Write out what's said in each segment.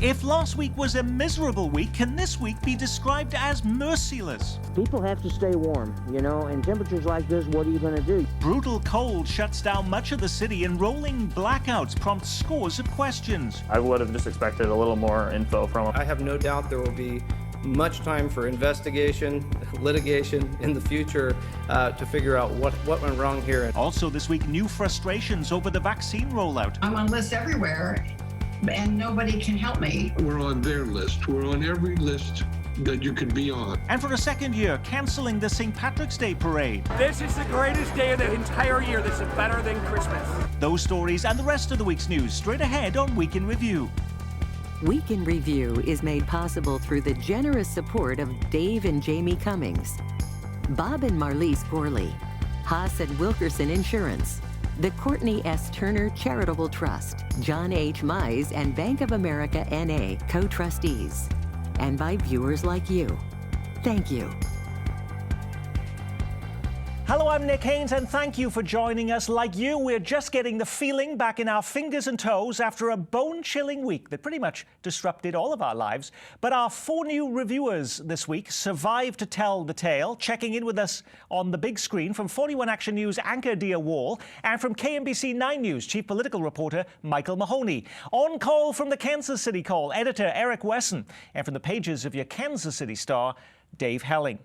If last week was a miserable week, can this week be described as merciless? People have to stay warm, and temperatures like this, what are you going to do? Brutal cold shuts down much of the city and rolling blackouts prompt scores of questions. I would have just expected a little more info from them. I have no doubt there will be much time for investigation, litigation in the future to figure out what went wrong here. Also this week, new frustrations over the vaccine rollout. I'm on lists everywhere, and nobody can help me. We're on their list. We're on every list that you could be on. And for a second year, cancelling the St. Patrick's Day parade. This is the greatest day of the entire year. This is better than Christmas. Those stories and the rest of the week's news straight ahead on Week in Review. Week in Review is made possible through the generous support of Dave and Jamie Cummings, Bob and Marlise Gorley, Haas and Wilkerson Insurance, the Courtney S. Turner Charitable Trust, John H. Mize and Bank of America N.A. co-trustees, and by viewers like you. Thank you. Hello, I'm Nick Haynes, and thank you for joining us. Like you, we're just getting the feeling back in our fingers and toes after a bone-chilling week that pretty much disrupted all of our lives. But our 4 new reviewers this week survived to tell the tale, checking in with us on the big screen from 41 Action News anchor Dia Wall and from KMBC 9 News chief political reporter Michael Mahoney. On call from the Kansas City Call, editor Eric Wesson, and from the pages of your Kansas City Star, Dave Helling.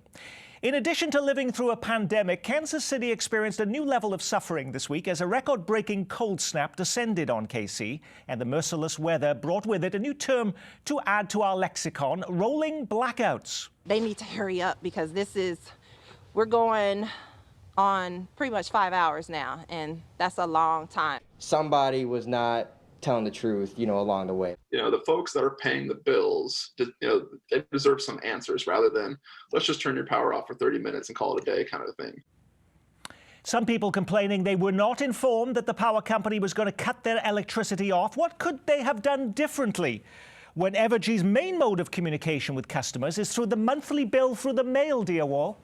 In addition to living through a pandemic, Kansas City experienced a new level of suffering this week as a record-breaking cold snap descended on KC, and the merciless weather brought with it a new term to add to our lexicon: rolling blackouts. They need to hurry up because we're going on pretty much 5 hours now, and that's a long time. Somebody was not telling the truth, along the way. The folks that are paying the bills, they deserve some answers rather than let's just turn your power off for 30 minutes and call it a day kind of thing. Some people complaining they were not informed that the power company was going to cut their electricity off. What could they have done differently when Evergy's main mode of communication with customers is through the monthly bill through the mail, Dia Wall?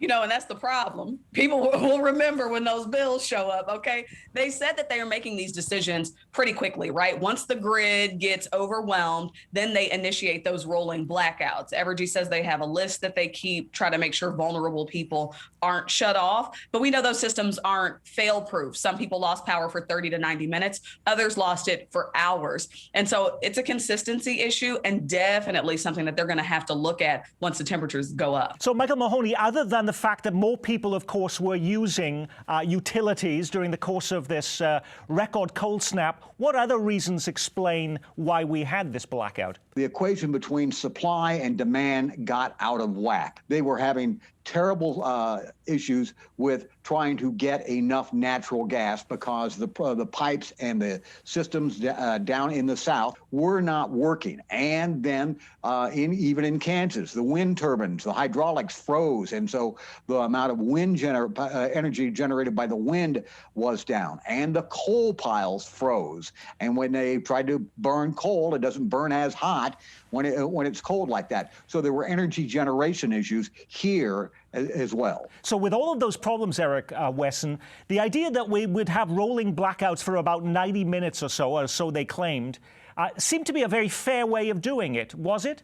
And that's the problem. People will remember when those bills show up, okay? They said that they are making these decisions pretty quickly, right? Once the grid gets overwhelmed, then they initiate those rolling blackouts. Evergy says they have a list that they keep, try to make sure vulnerable people aren't shut off. But we know those systems aren't fail-proof. Some people lost power for 30 to 90 minutes. Others lost it for hours. And so it's a consistency issue and definitely something that they're going to have to look at once the temperatures go up. So, Michael Mahoney, other than the fact that more people, of course, were using utilities during the course of this record cold snap, what other reasons explain why we had this blackout? The equation between supply and demand got out of whack. They were having terrible issues with trying to get enough natural gas because the pipes and the systems down in the south were not working. And then even in Kansas, the wind turbines, the hydraulics froze. And so the amount of wind energy generated by the wind was down. And the coal piles froze. And when they tried to burn coal, it doesn't burn as hot when it's cold like that. So there were energy generation issues here as well. So with all of those problems, Eric Wesson, the idea that we would have rolling blackouts for about 90 minutes or so they claimed, seemed to be a very fair way of doing it, was it?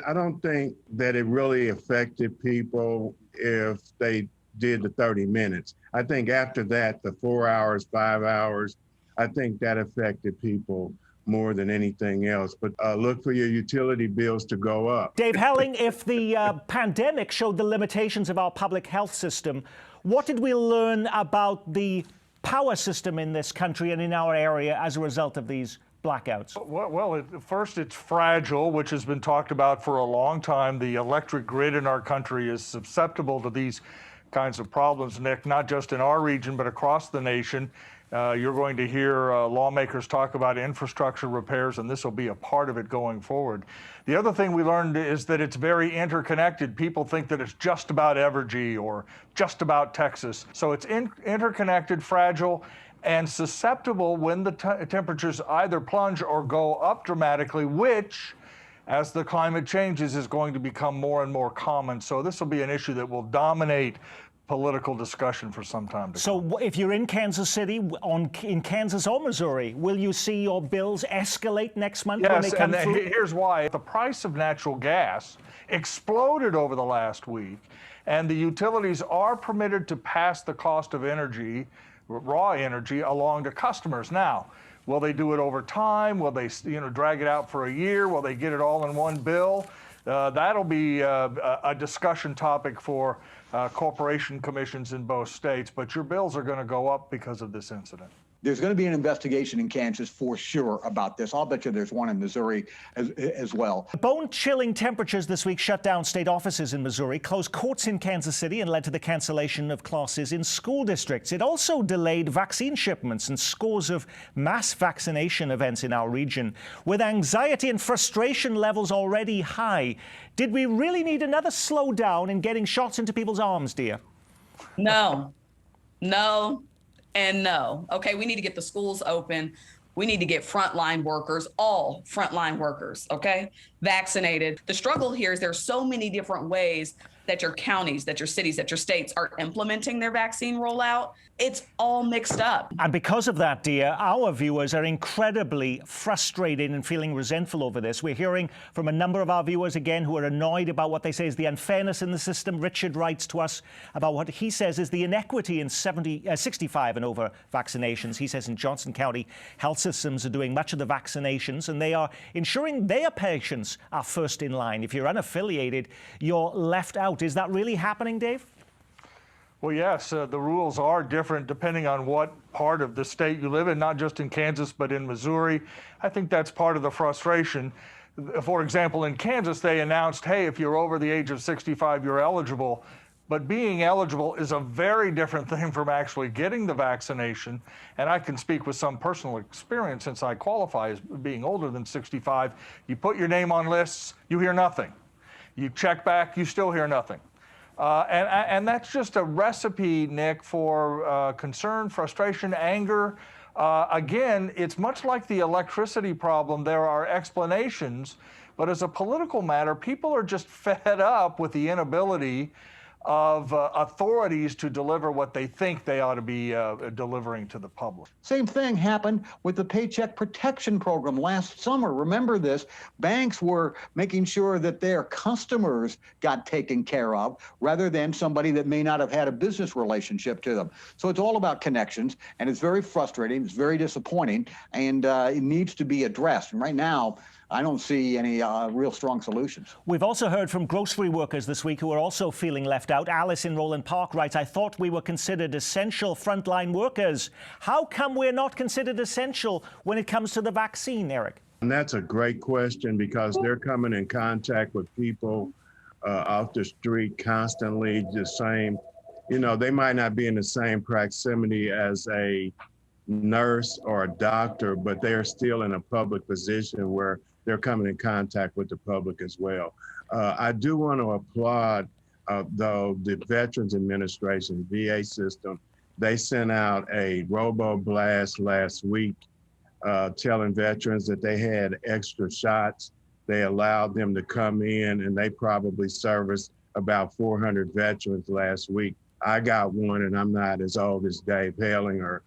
I don't think that it really affected people if they did the 30 minutes. I think after that, the 4 hours, 5 hours, I think that affected people more than anything else. But look for your utility bills to go up. Dave Helling, if the pandemic showed the limitations of our public health system, what did we learn about the power system in this country and in our area as a result of these blackouts? Well, first, it's fragile, which has been talked about for a long time. The electric grid in our country is susceptible to these kinds of problems, Nick, not just in our region, but across the nation. You're going to hear lawmakers talk about infrastructure repairs, and this will be a part of it going forward. The other thing we learned is that it's very interconnected. People think that it's just about Evergy or just about Texas. So it's interconnected, fragile, and susceptible when the temperatures either plunge or go up dramatically, which, as the climate changes, is going to become more and more common. So this will be an issue that will dominate political discussion for some time to come. So if you're in Kansas City, in Kansas or Missouri, will you see your bills escalate next month when they come through? Here's why. The price of natural gas exploded over the last week, and the utilities are permitted to pass the cost of energy, raw energy, along to customers. Now, will they do it over time? Will they, drag it out for a year? Will they get it all in one bill? That'll be a discussion topic for corporation commissions in both states, but your bills are going to go up because of this incident. There's going to be an investigation in Kansas for sure about this. I'll bet you there's one in Missouri as well. Bone-chilling temperatures this week shut down state offices in Missouri, closed courts in Kansas City, and led to the cancellation of classes in school districts. It also delayed vaccine shipments and scores of mass vaccination events in our region. With anxiety and frustration levels already high, did we really need another slowdown in getting shots into people's arms, dear? No. And no. Okay, we need to get the schools open. We need to get frontline workers, all frontline workers, okay, vaccinated. The struggle here is there's so many different ways that your counties, that your cities, that your states are implementing their vaccine rollout. It's all mixed up. And because of that, dear, our viewers are incredibly frustrated and feeling resentful over this. We're hearing from a number of our viewers, again, who are annoyed about what they say is the unfairness in the system. Richard writes to us about what he says is the inequity in 65 and over vaccinations. He says in Johnson County, health systems are doing much of the vaccinations, and they are ensuring their patients are first in line. If you're unaffiliated, you're left out. Is that really happening, Dave? Well, yes, the rules are different depending on what part of the state you live in, not just in Kansas, but in Missouri. I think that's part of the frustration. For example, in Kansas, they announced, hey, if you're over the age of 65, you're eligible. But being eligible is a very different thing from actually getting the vaccination. And I can speak with some personal experience since I qualify as being older than 65. You put your name on lists, you hear nothing. You check back, you still hear nothing. And that's just a recipe, Nick, for concern, frustration, anger. Again, it's much like the electricity problem. There are explanations, but as a political matter, people are just fed up with the inability of authorities to deliver what they think they ought to be delivering to the public. Same thing happened with the Paycheck Protection Program last summer. Remember this, banks were making sure that their customers got taken care of rather than somebody that may not have had a business relationship to them. So it's all about connections, and it's very frustrating, it's very disappointing, and it needs to be addressed. And right now, I don't see any real strong solutions. We've also heard from grocery workers this week who are also feeling left out. Alice in Roland Park writes, I thought we were considered essential frontline workers. How come we're not considered essential when it comes to the vaccine, Eric? And that's a great question because they're coming in contact with people off the street constantly, the same, they might not be in the same proximity as a nurse or a doctor, but they're still in a public position where they're coming in contact with the public as well. I do want to applaud, though, the Veterans Administration, VA system. They sent out a robo-blast last week telling veterans that they had extra shots. They allowed them to come in, and they probably serviced about 400 veterans last week. I got one, and I'm not as old as Dave Helling or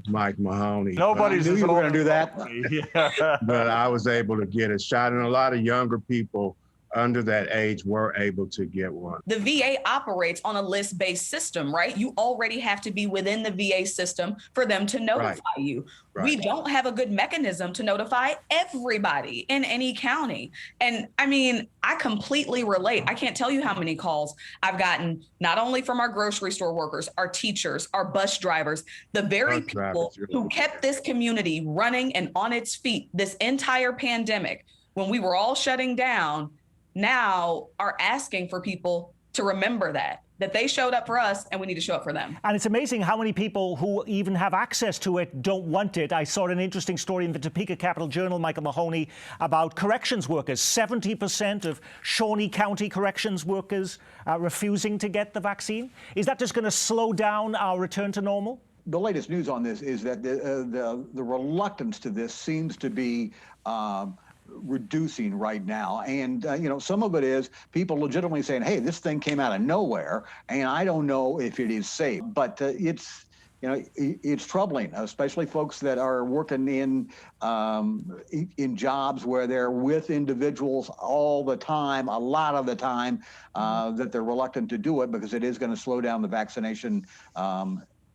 Mike Mahoney. Nobody's as old going to do that. Yeah. But I was able to get a shot, and a lot of younger people under that age were able to get one. The VA operates on a list-based system, right? You already have to be within the VA system for them to notify you. Right. We don't have a good mechanism to notify everybody in any county. And I mean, I completely relate. I can't tell you how many calls I've gotten, not only from our grocery store workers, our teachers, our bus drivers, the very people who kept this community running and on its feet this entire pandemic when we were all shutting down, now are asking for people to remember that they showed up for us and we need to show up for them. And it's amazing how many people who even have access to it don't want it. I saw an interesting story in the Topeka Capital Journal, Michael Mahoney, about corrections workers. 70% of Shawnee County corrections workers are refusing to get the vaccine. Is that just going to slow down our return to normal? The latest news on this is that the reluctance to this seems to be reducing right now. And, some of it is people legitimately saying, hey, this thing came out of nowhere, and I don't know if it is safe. But it's troubling, especially folks that are working in jobs where they're with individuals all the time, a lot of the time, that they're reluctant to do it because it is going to slow down the vaccination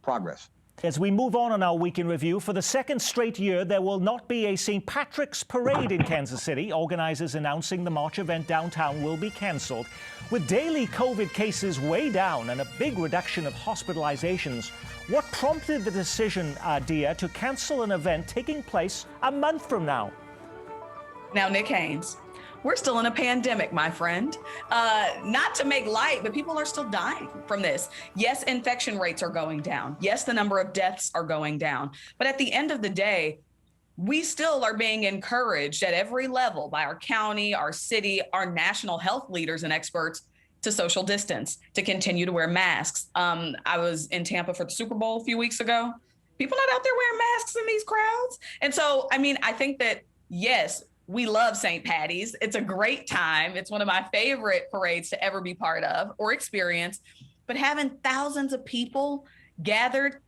progress. As we move on our week in review, for the second straight year, there will not be a St. Patrick's Parade in Kansas City. Organizers announcing the March event downtown will be canceled. With daily COVID cases way down and a big reduction of hospitalizations, what prompted the decision, Dia, to cancel an event taking place a month from now? Now, Nick Haynes, we're still in a pandemic, my friend. Not to make light, but people are still dying from this. Yes, infection rates are going down. Yes, the number of deaths are going down. But at the end of the day, we still are being encouraged at every level by our county, our city, our national health leaders and experts to social distance, to continue to wear masks. I was in Tampa for the Super Bowl a few weeks ago. People not out there wearing masks in these crowds. And so, I think that, yes, we love St. Patty's. It's a great time. It's one of my favorite parades to ever be part of or experience. But having thousands of people gathered,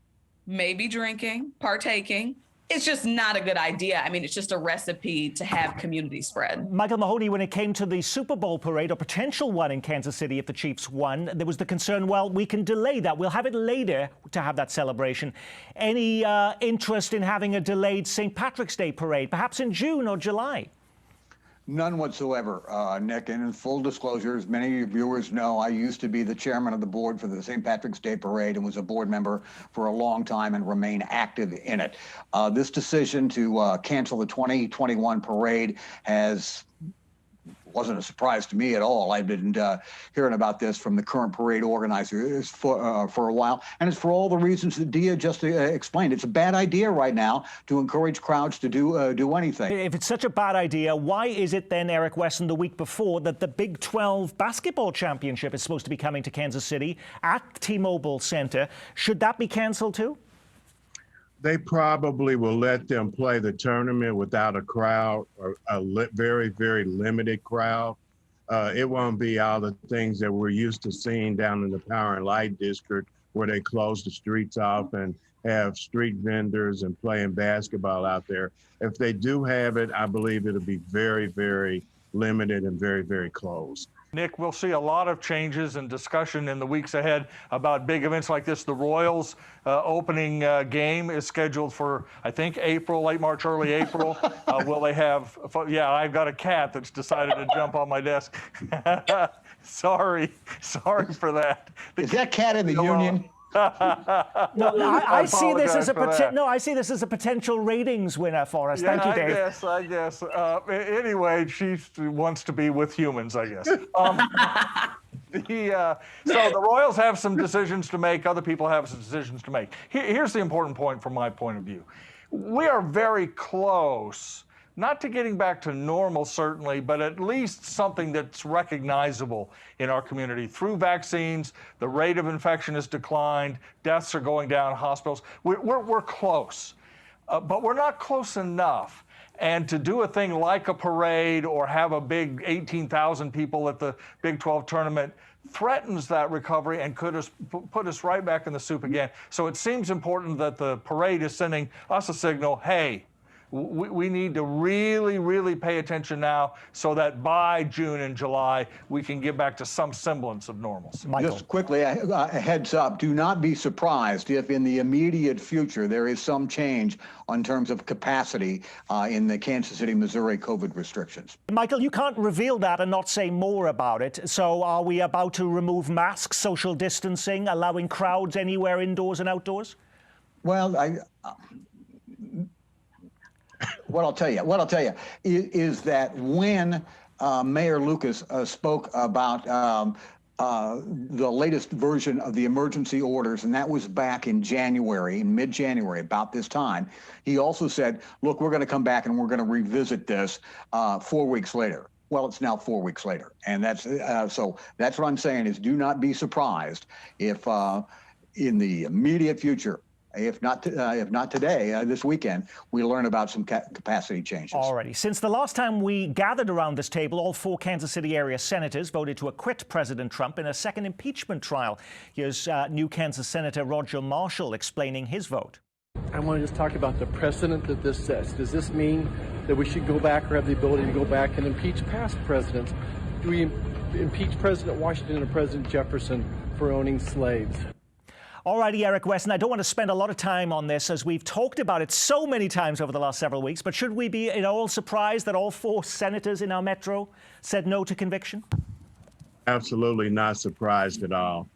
maybe drinking, partaking, it's just not a good idea. It's just a recipe to have community spread. Michael Mahoney, when it came to the Super Bowl parade, or potential one in Kansas City if the Chiefs won, there was the concern, well, we can delay that. We'll have it later to have that celebration. Any interest in having a delayed St. Patrick's Day parade, perhaps in June or July? None whatsoever, Nick. And in full disclosure, as many of your viewers know, I used to be the chairman of the board for the St. Patrick's Day Parade and was a board member for a long time and remain active in it. This decision to cancel the 2021 parade wasn't a surprise to me at all. I've been hearing about this from the current parade organizers for a while, and it's for all the reasons that Dia just explained. It's a bad idea right now to encourage crowds to do anything. If it's such a bad idea, why is it then, Eric Weston, the week before that the Big 12 basketball championship is supposed to be coming to Kansas City at T-Mobile Center? Should that be canceled too? They probably will let them play the tournament without a crowd, or a very, very limited crowd. It won't be all the things that we're used to seeing down in the Power and Light District, where they close the streets off and have street vendors and playing basketball out there. If they do have it, I believe it'll be very, very limited and very, very close. Nick, we'll see a lot of changes and discussion in the weeks ahead about big events like this. The Royals opening game is scheduled for, I think, April, late March, early April. Will they have, I've got a cat that's decided to jump on my desk. Sorry for that. Is that cat in the union? I see this as a potential ratings winner for us. Thank you, Dave. I guess. Anyway, she wants to be with humans, I guess. So the Royals have some decisions to make. Other people have some decisions to make. Here's the important point from my point of view. We are very close, not to getting back to normal, certainly, but at least something that's recognizable in our community. Through vaccines, the rate of infection has declined, deaths are going down, hospitals. We're close, but we're not close enough. And to do a thing like a parade or have a big 18,000 people at the Big 12 tournament threatens that recovery and could put us right back in the soup again. So it seems important that the parade is sending us a signal, hey, we need to really, really pay attention now so that by June and July, we can get back to some semblance of normalcy. Michael. Just quickly, a heads up, do not be surprised if in the immediate future there is some change in terms of capacity in the Kansas City, Missouri COVID restrictions. Michael, you can't reveal that and not say more about it. So are we about to remove masks, social distancing, allowing crowds anywhere indoors and outdoors? Well, What I'll tell you is that when Mayor Lucas spoke about the latest version of the emergency orders, and that was back in January, mid-January, about this time, he also said, look, we're going to come back and we're going to revisit this 4 weeks later. Well, it's now 4 weeks later. And that's so that's what I'm saying is do not be surprised if in the immediate future, if not today, this weekend, we learn about some capacity changes. Alrighty. Since the last time we gathered around this table, all 4 Kansas City area senators voted to acquit President Trump in a second impeachment trial. Here's new Kansas Senator Roger Marshall explaining his vote. I want to just talk about the precedent that this sets. Does this mean that we should go back or have the ability to go back and impeach past presidents? Do we impeach President Washington and President Jefferson for owning slaves? Alrighty, Eric Weston, I don't want to spend a lot of time on this as we've talked about it so many times over the last several weeks, but should we be at all surprised that all 4 senators in our metro said no to conviction? Absolutely not surprised at all.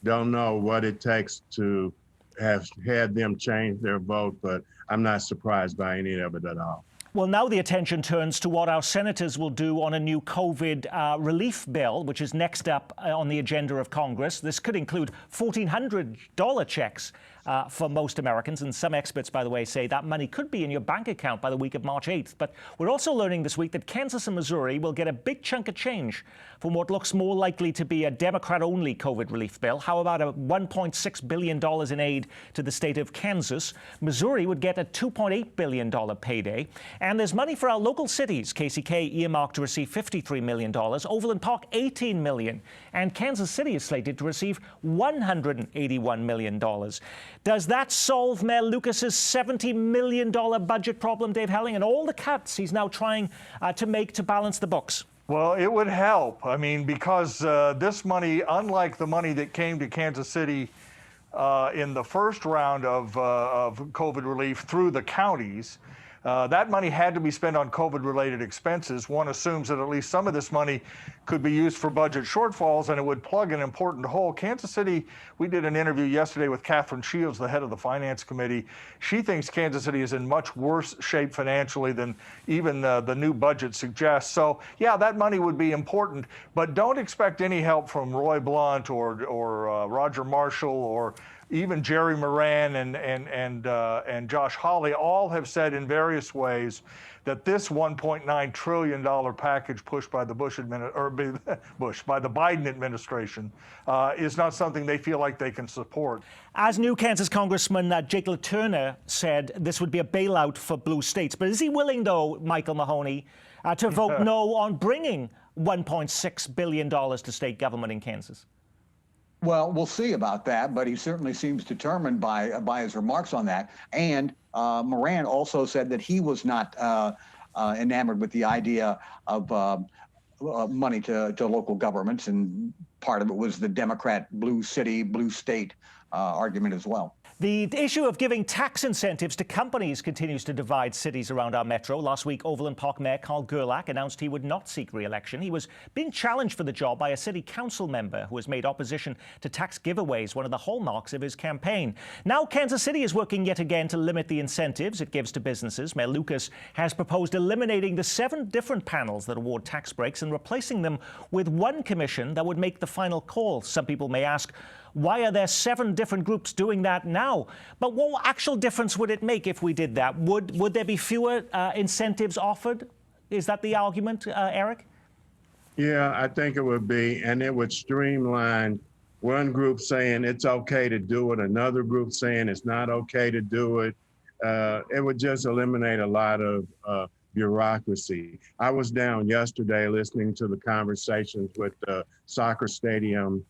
Don't know what it takes to have had them change their vote, but I'm not surprised by any of it at all. Well, now the attention turns to what our senators will do on a new COVID relief bill, which is next up on the agenda of Congress. This could include $1,400 checks for most Americans. And some experts, by the way, say that money could be in your bank account by the week of March 8th. But we're also learning this week that Kansas and Missouri will get a big chunk of change from what looks more likely to be a Democrat-only COVID relief bill. How about a $1.6 billion in aid to the state of Kansas? Missouri would get a $2.8 billion payday. And there's money for our local cities. KCK earmarked to receive $53 million, Overland Park $18 million, and Kansas City is slated to receive $181 million. Does that solve Mayor Lucas's $70 million budget problem, Dave Helling, and all the cuts he's now trying to make to balance the books? Well, it would help. I mean, because this money, unlike the money that came to Kansas City in the first round of COVID relief through the counties, that money had to be spent on COVID-related expenses. One assumes that at least some of this money could be used for budget shortfalls, and it would plug an important hole. Kansas City, we did an interview yesterday with Catherine Shields, the head of the Finance Committee. She thinks Kansas City is in much worse shape financially than even the new budget suggests. So, yeah, that money would be important, but don't expect any help from Roy Blunt or Roger Marshall or even Jerry Moran and Josh Hawley all have said in various ways that this $1.9 trillion package pushed by the by the Biden administration is not something they feel like they can support. As new Kansas Congressman Jake LaTurner said, this would be a bailout for blue states. But is he willing, though, Michael Mahoney, to vote no on bringing $1.6 billion to state government in Kansas? Well, we'll see about that, but he certainly seems determined by his remarks on that. And Moran also said that he was not enamored with the idea of money to local governments, and part of it was the Democrat blue city, blue state argument as well. The issue of giving tax incentives to companies continues to divide cities around our metro. Last week, Overland Park Mayor Carl Gerlach announced he would not seek re-election. He was being challenged for the job by a city council member who has made opposition to tax giveaways one of the hallmarks of his campaign. Now, Kansas City is working yet again to limit the incentives it gives to businesses. Mayor Lucas has proposed eliminating the 7 different panels that award tax breaks and replacing them with one commission that would make the final call. Some people may ask, why are there 7 different groups doing that now? But what actual difference would it make if we did that? Would there be fewer incentives offered? Is that the argument, Eric? Yeah, I think it would be, and it would streamline one group saying it's okay to do it, another group saying it's not okay to do it. It would just eliminate a lot of bureaucracy. I was down yesterday listening to the conversations with the soccer stadium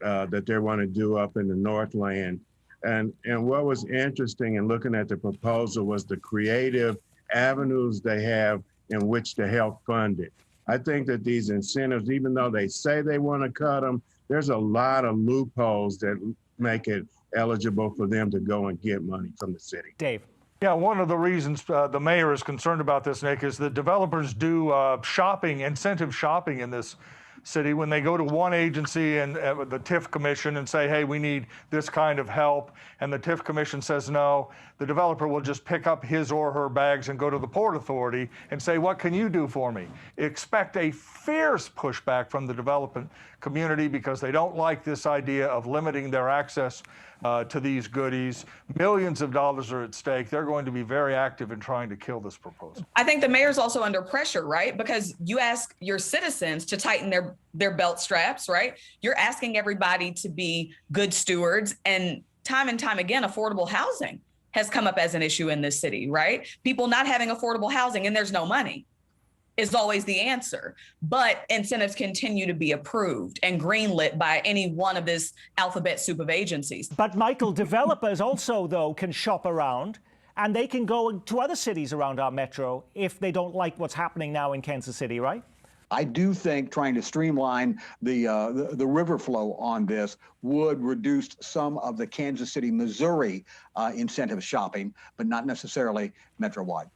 that they want to do up in the Northland. And what was interesting in looking at the proposal was the creative avenues they have in which to help fund it. I think that these incentives, even though they say they want to cut them, there's a lot of loopholes that make it eligible for them to go and get money from the city. Dave. Yeah, one of the reasons the mayor is concerned about this, Nick, is that developers do incentive shopping in this city when they go to one agency and the TIF commission and say, hey, we need this kind of help, and the TIF commission says no, the developer will just pick up his or her bags and go to the Port Authority and say, what can you do for me? Expect a fierce pushback from the development community because they don't like this idea of limiting their access to these goodies. Millions of dollars are at stake. They're going to be very active in trying to kill this proposal. I think the mayor's also under pressure, right? Because you ask your citizens to tighten their belt straps, right? You're asking everybody to be good stewards, and time and time again, affordable housing has come up as an issue in this city, right? People not having affordable housing and there's no money is always the answer. But incentives continue to be approved and greenlit by any one of this alphabet soup of agencies. But Michael, developers also, though, can shop around and they can go to other cities around our metro if they don't like what's happening now in Kansas City, right? I do think trying to streamline the river flow on this would reduce some of the Kansas City, Missouri incentive shopping, but not necessarily metro-wide.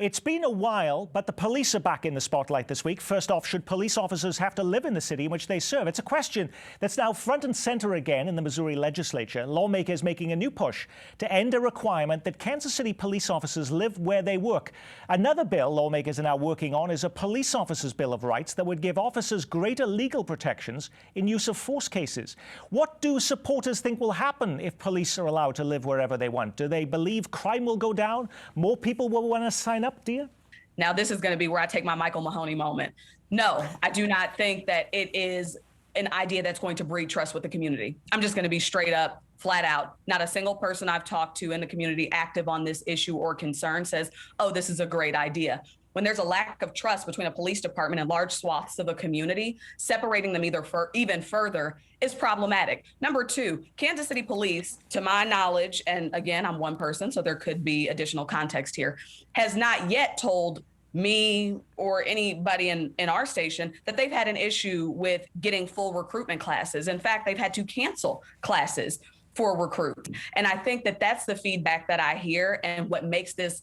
It's been a while, but the police are back in the spotlight this week. First off, should police officers have to live in the city in which they serve? It's a question that's now front and center again in the Missouri legislature. Lawmakers making a new push to end a requirement that Kansas City police officers live where they work. Another bill lawmakers are now working on is a police officer's Bill of Rights that would give officers greater legal protections in use of force cases. What do supporters think will happen if police are allowed to live wherever they want? Do they believe crime will go down? More people will want to sign up, dear? Now, this is going to be where I take my Michael Mahoney moment. No, I do not think that it is an idea that's going to breed trust with the community. I'm just going to be straight up, flat out. Not a single person I've talked to in the community active on this issue or concern says, oh, this is a great idea. When there's a lack of trust between a police department and large swaths of a community, separating them even further is problematic. Number two, Kansas City Police, to my knowledge, and again, I'm one person, so there could be additional context here, has not yet told me or anybody in our station that they've had an issue with getting full recruitment classes. In fact, they've had to cancel classes for recruit. And I think that that's the feedback that I hear and what makes this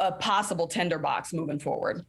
a possible tinderbox moving forward.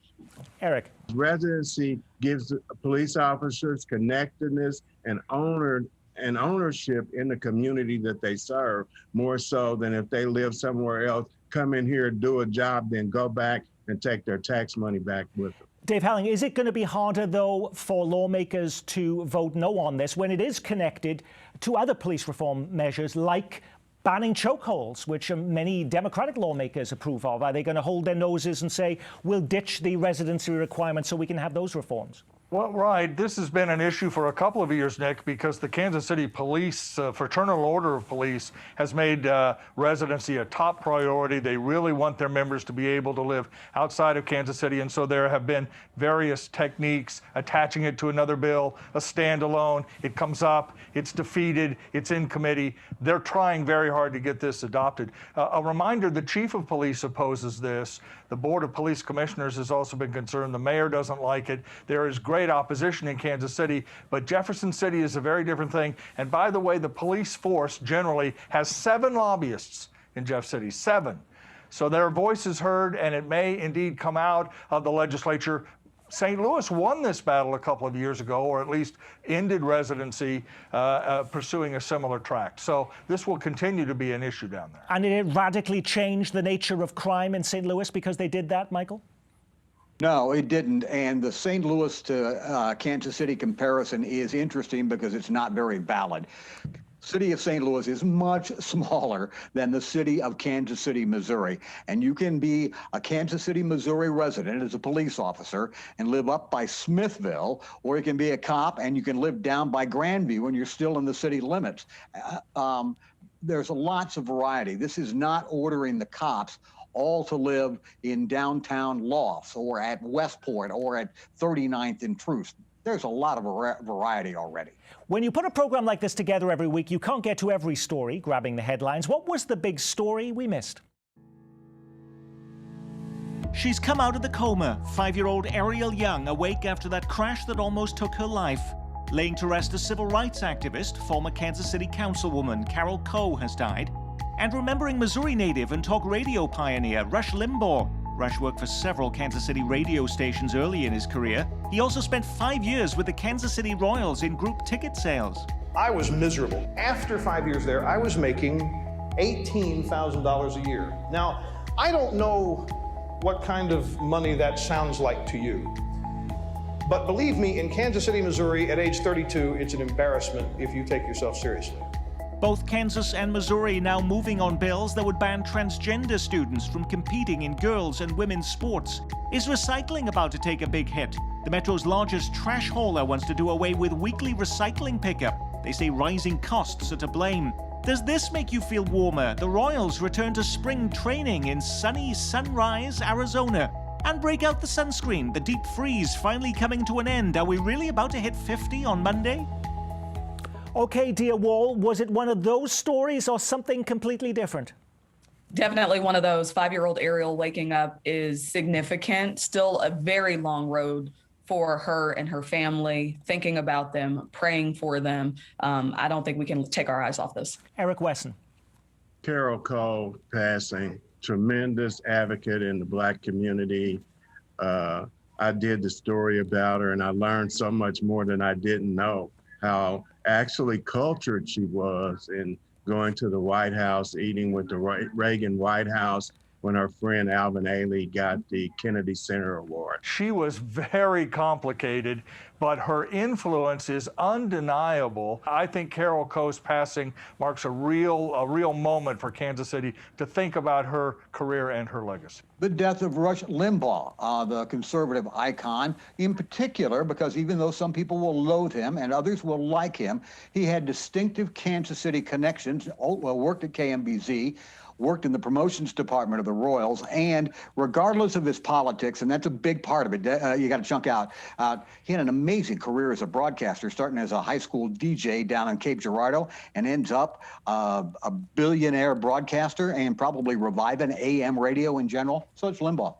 Eric. Residency gives police officers connectedness and ownership in the community that they serve, more so than if they live somewhere else, come in here, do a job, then go back and take their tax money back with them. Dave Helling, is it going to be harder, though, for lawmakers to vote no on this when it is connected to other police reform measures like banning chokeholds, which many Democratic lawmakers approve of? Are they going to hold their noses and say, we'll ditch the residency requirement so we can have those reforms? Well, right. This has been an issue for a couple of years, Nick, because the Kansas City Police, Fraternal Order of Police, has made residency a top priority. They really want their members to be able to live outside of Kansas City, and so there have been various techniques attaching it to another bill, a standalone. It comes up, it's defeated, it's in committee. They're trying very hard to get this adopted. A reminder, the chief of police opposes this. The Board of Police Commissioners has also been concerned. The mayor doesn't like it. There is great opposition in Kansas City, but Jefferson City is a very different thing. And by the way, the police force generally has 7 lobbyists in Jeff City, 7. So their voice is heard, and it may indeed come out of the legislature. St. Louis won this battle a couple of years ago, or at least ended residency pursuing a similar track. So this will continue to be an issue down there. And did it radically change the nature of crime in St. Louis because they did that, Michael? No, it didn't. And the St. Louis to Kansas City comparison is interesting because it's not very valid. City of St. Louis is much smaller than the city of Kansas City, Missouri. And you can be a Kansas City, Missouri resident as a police officer and live up by Smithville, or you can be a cop and you can live down by Grandview and you're still in the city limits. There's lots of variety. This is not ordering the cops all to live in downtown Lofts or at Westport or at 39th and Troost. There's a lot of variety already. When you put a program like this together every week, you can't get to every story, grabbing the headlines. What was the big story we missed? She's come out of the coma. 5-year-old Ariel Young awake after that crash that almost took her life. Laying to rest a civil rights activist, former Kansas City councilwoman Carol Coe has died. And remembering Missouri native and talk radio pioneer Rush Limbaugh. Rush worked for several Kansas City radio stations early in his career. He also spent 5 years with the Kansas City Royals in group ticket sales. I was miserable. After 5 years there, I was making $18,000 a year. Now, I don't know what kind of money that sounds like to you, but believe me, in Kansas City, Missouri, at age 32, it's an embarrassment if you take yourself seriously. Both Kansas and Missouri now moving on bills that would ban transgender students from competing in girls' and women's sports. Is recycling about to take a big hit? The Metro's largest trash hauler wants to do away with weekly recycling pickup. They say rising costs are to blame. Does this make you feel warmer? The Royals return to spring training in sunny Sunrise, Arizona. And break out the sunscreen. The deep freeze finally coming to an end. Are we really about to hit 50 on Monday? Okay, dear Wall, was it one of those stories or something completely different? Definitely one of those. 5-year-old Ariel waking up is significant. Still a very long road for her and her family, thinking about them, praying for them. I don't think we can take our eyes off this. Eric Wesson. Carol Cole passing, tremendous advocate in the Black community. I did the story about her and I learned so much more than I didn't know, how actually cultured she was in going to the White House, eating with the Reagan White House when our friend Alvin Ailey got the Kennedy Center Award. She was very complicated, but her influence is undeniable. I think Carol Coe's passing marks a real moment for Kansas City to think about her career and her legacy. The death of Rush Limbaugh, the conservative icon, in particular, because even though some people will loathe him and others will like him, he had distinctive Kansas City connections, worked at KMBZ, worked in the promotions department of the Royals, and regardless of his politics, and that's a big part of it, you got to chunk out, he had an amazing career as a broadcaster, starting as a high school DJ down in Cape Girardeau, and ends up a billionaire broadcaster and probably reviving AM radio in general. So it's Limbaugh.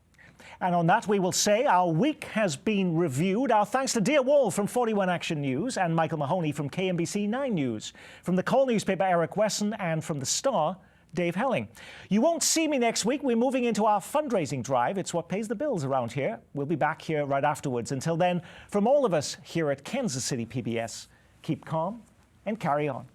And on that, we will say our week has been reviewed. Our thanks to Dear Wall from 41 Action News and Michael Mahoney from KMBC 9 News. From the Call newspaper, Eric Wesson, and from the Star, Dave Helling. You won't see me next week. We're moving into our fundraising drive. It's what pays the bills around here. We'll be back here right afterwards. Until then, from all of us here at Kansas City PBS, keep calm and carry on.